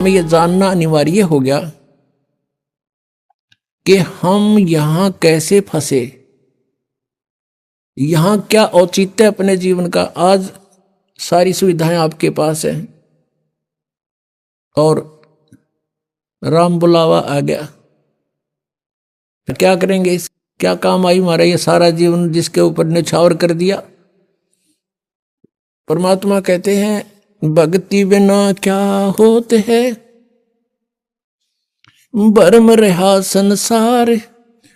में ये जानना अनिवार्य हो गया कि हम यहां कैसे फंसे, यहां क्या औचित्य अपने जीवन का। आज सारी सुविधाएं आपके पास हैं और राम बुलावा आ गया, क्या करेंगे? क्या काम आई हमारा ये सारा जीवन जिसके ऊपर निछावर कर दिया। परमात्मा कहते हैं भक्ति बिना क्या होते है, भरम रहा संसार,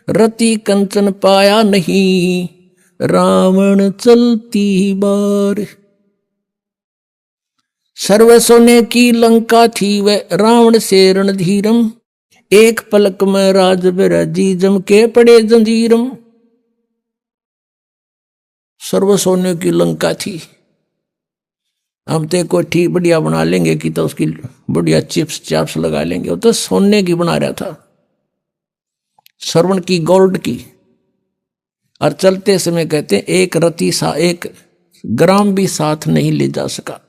रति कंचन पाया नहीं, रावण चलती बार। सर्व सोने की लंका थी वह रावण से रणधीरम, एक पलक में राज बिराजी जम के पड़े जंजीरम। सर्व सोने की लंका थी, हम तो कोई ठीक बढ़िया बना लेंगे कि तो उसकी बढ़िया चिप्स चाप्स लगा लेंगे, वो तो सोने की बना रहा था, श्रवण की गोल्ड की। और चलते समय कहते एक रति सा एक ग्राम भी साथ नहीं ले जा सका।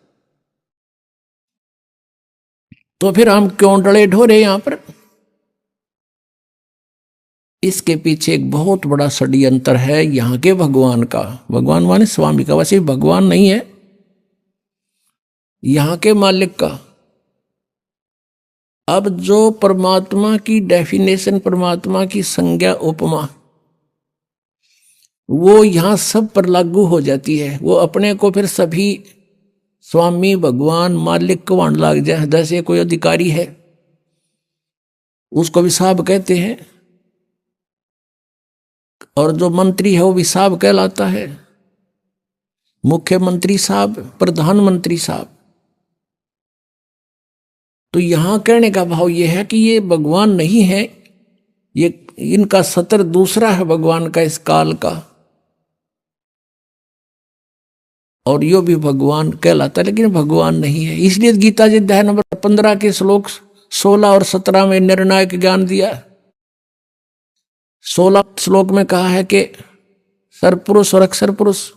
तो फिर हम क्यों डरे ढोरे यहां पर? इसके पीछे एक बहुत बड़ा षड्यंत्र है यहां के भगवान का। भगवान माने स्वामी का, वैसे भगवान नहीं है, यहां के मालिक का। अब जो परमात्मा की डेफिनेशन, परमात्मा की संज्ञा उपमा, वो यहां सब पर लागू हो जाती है। वो अपने को फिर सभी स्वामी भगवान मालिक को वहां लाग जाए। जैसे कोई अधिकारी है उसको भी साहब कहते हैं, और जो मंत्री है वो भी साहब कहलाता है, मुख्यमंत्री साहब, प्रधानमंत्री साहब। तो यहां कहने का भाव यह है कि ये भगवान नहीं है, ये इनका सतर दूसरा है भगवान का, इस काल का, और यो भी भगवान कहलाता है लेकिन भगवान नहीं है। इसलिए गीता जी अध्याय नंबर 15 के श्लोक 16 और 17 में निर्णायक ज्ञान दिया। 16 श्लोक में कहा है कि सरपुरुष और अक्षर पुरुष,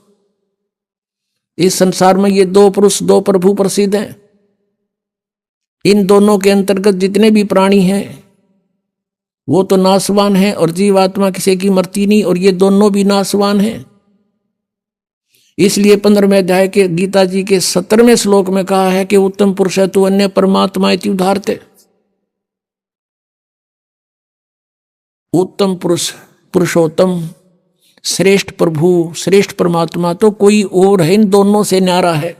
इस संसार में ये दो पुरुष, दो प्रभु प्रसिद्ध हैं। इन दोनों के अंतर्गत जितने भी प्राणी हैं वो तो नाशवान हैं, और जीवात्मा किसी की मरती नहीं, और ये दोनों भी नाशवान हैं। इसलिए 15वें अध्याय के गीता जी के 17वें श्लोक में कहा है कि उत्तम पुरुष है तू अन्य परमात्मा इति उदाहरते। उत्तम पुरुष, पुरुषोत्तम, श्रेष्ठ प्रभु, श्रेष्ठ परमात्मा तो कोई और है, इन दोनों से न्यारा है,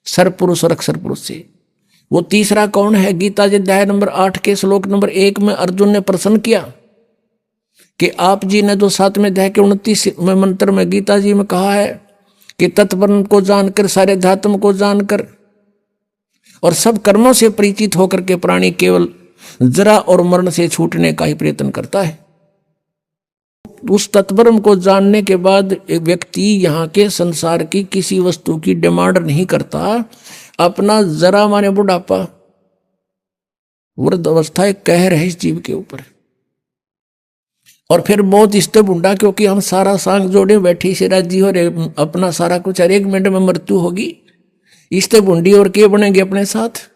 सरपुरुष और अक्षर पुरुष से। वो तीसरा कौन है? गीता जी अध्याय नंबर 8 के श्लोक नंबर 1 में अर्जुन ने प्रश्न किया कि आप जी ने जो 7वें अध्याय के 29वें मंत्र में गीता जी में कहा है कि तत्परम को जानकर, सारे धातम को जानकर और सब कर्मों से परिचित होकर के प्राणी केवल जरा और मरण से छूटने का ही प्रयत्न करता है। उस तत्परम को जानने के बाद एक व्यक्ति यहाँ के संसार की किसी वस्तु की डिमांड नहीं करता। अपना जरा माने बुढ़ापा, वृद्ध अवस्था एक कहर है इस जीव के ऊपर, और फिर मौत इस बुंडा, क्योंकि हम सारा सांग जोड़े बैठी से राजी हो रहे, अपना सारा कुछ हर 1 मिनट में मृत्यु होगी, इस बुंडी और के बनेंगे अपने साथ।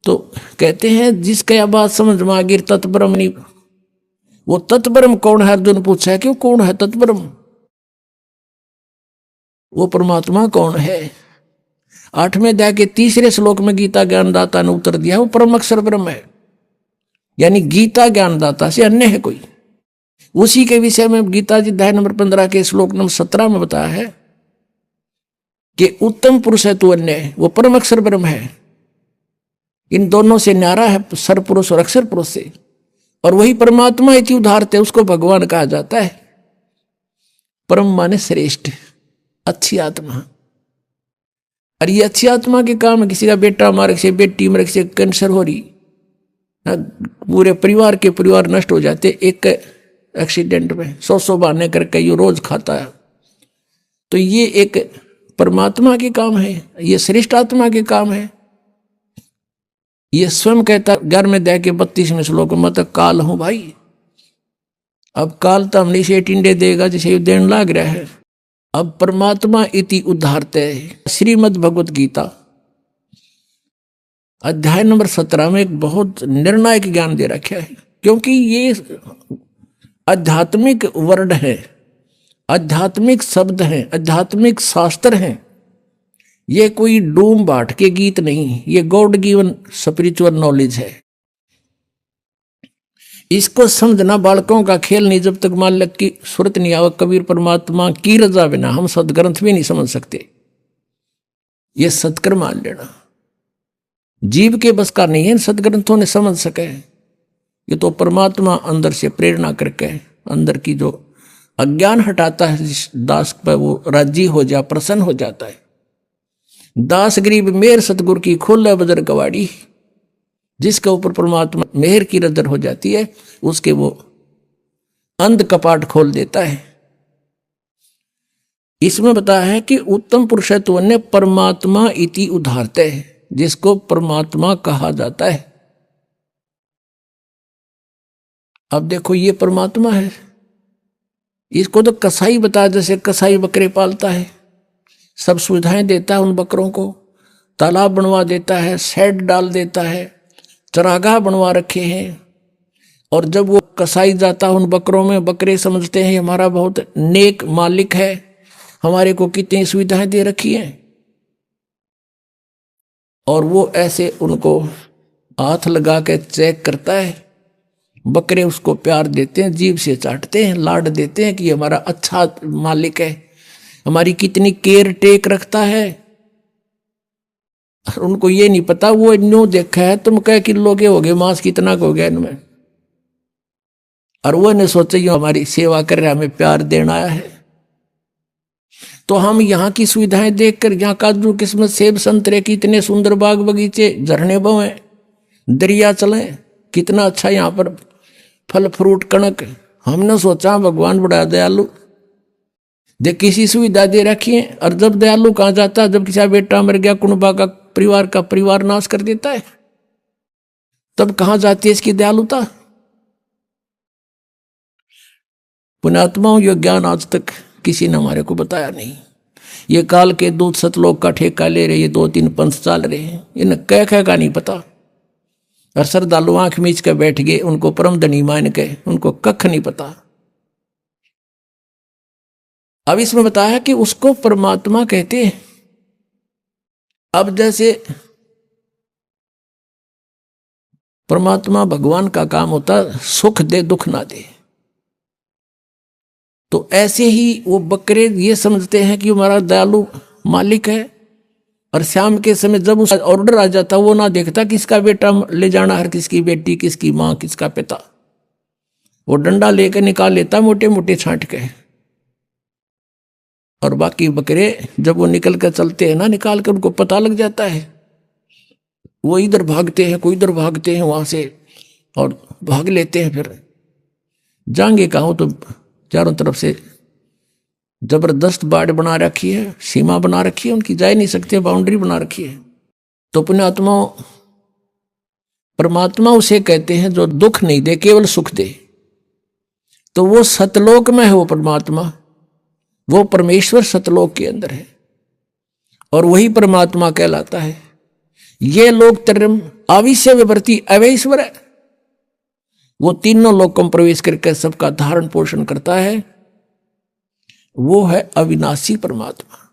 तो कहते हैं जिसका यह बात समझ में आ गई तत्परम नहीं। वो तत्परम कौन है? अर्जुन पूछा है कि कौन है तत्परम? वो परमात्मा कौन है? 8वें अध्याय के 3रे श्लोक में गीता ज्ञानदाता ने उत्तर दिया, वो परम अक्षर ब्रह्म है। यानी गीता ज्ञानदाता से अन्य है कोई। उसी के विषय में गीता जी अध्याय नंबर 15 के श्लोक नंबर 17 में बताया है कि उत्तम पुरुष है तू अन्य है, वो परम अक्षर ब्रह्म है। इन दोनों से न्यारा है सरपुरुष और अक्षर पुरुष से, और वही परमात्मा इति उदाहरते, उसको भगवान कहा जाता है। परम माने श्रेष्ठ, अच्छी आत्मा। और ये अच्छी आत्मा के काम है, किसी का बेटा मारे, किसी बेटी मरे, किसी कैंसर हो रही, पूरे परिवार के परिवार नष्ट हो जाते एक एक्सीडेंट में, 100 बहाने करके ये रोज खाता है। तो ये एक परमात्मा के काम है, ये श्रेष्ठ आत्मा के काम है। ये स्वयं कहता 11वें अध्याय के 32वें श्लोक में, तो काल हूं भाई। अब काल तो हमने से टिंडे देगा जैसे देने लाग रहा है। अब परमात्मा इति उदाहरते, श्रीमद् भगवत गीता अध्याय नंबर 17 में एक बहुत निर्णायक ज्ञान दे रखा है, क्योंकि ये आध्यात्मिक वर्ड है, आध्यात्मिक शब्द हैं, आध्यात्मिक शास्त्र हैं। ये कोई डूम बाट के गीत नहीं, ये गॉड गिवन स्पिरिचुअल नॉलेज है। इसको समझना बालकों का खेल नहीं। जब तक मालिक की सुरत नहीं आवे, कबीर परमात्मा की रजा बिना हम सदग्रंथ भी नहीं समझ सकते। ये सत्कर मान लेना, जीव के बस का नहीं है सदग्रंथों ने समझ सके। ये तो परमात्मा अंदर से प्रेरणा करके अंदर की जो अज्ञान हटाता है, जिस दास पर वो राजी हो जा, प्रसन्न हो जाता है। दास गरीब मेहर सतगुरु की खोले बजर कवाड़ी, जिसके ऊपर परमात्मा मेहर की नजर हो जाती है, उसके वो अंध कपाट खोल देता है। इसमें बताया है कि उत्तम पुरुषत्व ने परमात्मा इति उदाहरते है, जिसको परमात्मा कहा जाता है। अब देखो ये परमात्मा है, इसको तो कसाई बताया, जैसे कसाई बकरे पालता है, सब सुविधाएं देता है उन बकरों को, तालाब बनवा देता है, शेड डाल देता है, चरागाह बनवा रखे हैं। और जब वो कसाई जाता है उन बकरों में, बकरे समझते हैं हमारा बहुत नेक मालिक है, हमारे को कितनी सुविधाएं दे रखी हैं। और वो ऐसे उनको हाथ लगा के चेक करता है। बकरे उसको प्यार देते हैं, जीभ से चाटते हैं, लाड देते हैं कि हमारा अच्छा मालिक है, हमारी कितनी केयर टेक रखता है। उनको ये नहीं पता, वो न्यू देखा है तुम कह किलो के हो गए मांस, कितना हो गया इनमें, और वो ने सोचा ये हमारी सेवा कर रहा है, हमें प्यार देना आया है। तो हम यहाँ की सुविधाएं देखकर, यहाँ काजू किस्मत सेब संतरे की इतने सुंदर बाग बगीचे, झरने बहें, दरिया चले, कितना अच्छा यहाँ पर फल फ्रूट कणक, हमने सोचा भगवान बड़ा दयालु, देख किसी सुविधा दे रखी है। और जब दयालु कहाँ जाता है, जब किसी बेटा मर गया, कुनबा का परिवार नाश कर देता है, तब कहाँ जाती है इसकी दयालुता। पुण्यात्माओं, ये ज्ञान आज तक किसी ने हमारे को बताया नहीं। ये काल के दूत सतलोक का ठेका ले रहे, ये 2-3 पंथ चल रहे हैं, इन्हें कह का नहीं पता। और श्रद्धालु आंख मीच के बैठ गए, उनको परम धनी मान के, उनको कख नहीं पता। अब इसमें बताया कि उसको परमात्मा कहते हैं। अब जैसे परमात्मा भगवान का काम होता सुख दे दुख ना दे, तो ऐसे ही वो बकरे ये समझते हैं कि हमारा दयालु मालिक है। और शाम के समय जब उसका ऑर्डर आ जाता, वो ना देखता किसका बेटा ले जाना है, किसकी बेटी, किसकी माँ, किसका पिता, वो डंडा लेकर निकाल लेता मोटे मोटे छांट के। और बाकी बकरे जब वो निकल कर चलते हैं ना, निकाल कर उनको पता लग जाता है, वो इधर भागते हैं, कोई इधर भागते हैं वहां से, और भाग लेते हैं। फिर जाएंगे कहाँ, तो चारों तरफ से जबरदस्त बाड़ बना रखी है, सीमा बना रखी है, उनकी जा नहीं सकते, बाउंड्री बना रखी है। तो पुण्यात्मा, परमात्मा उसे कहते हैं जो दुख नहीं दे, केवल सुख दे। तो वो सतलोक में है, वो परमात्मा, वो परमेश्वर सतलोक के अंदर है, और वही परमात्मा कहलाता है। ये लोग तरम आविश्य विवर्ती अवैश्वर है, वो तीनों लोकों में प्रवेश करके सबका धारण पोषण करता है, वो है अविनाशी परमात्मा।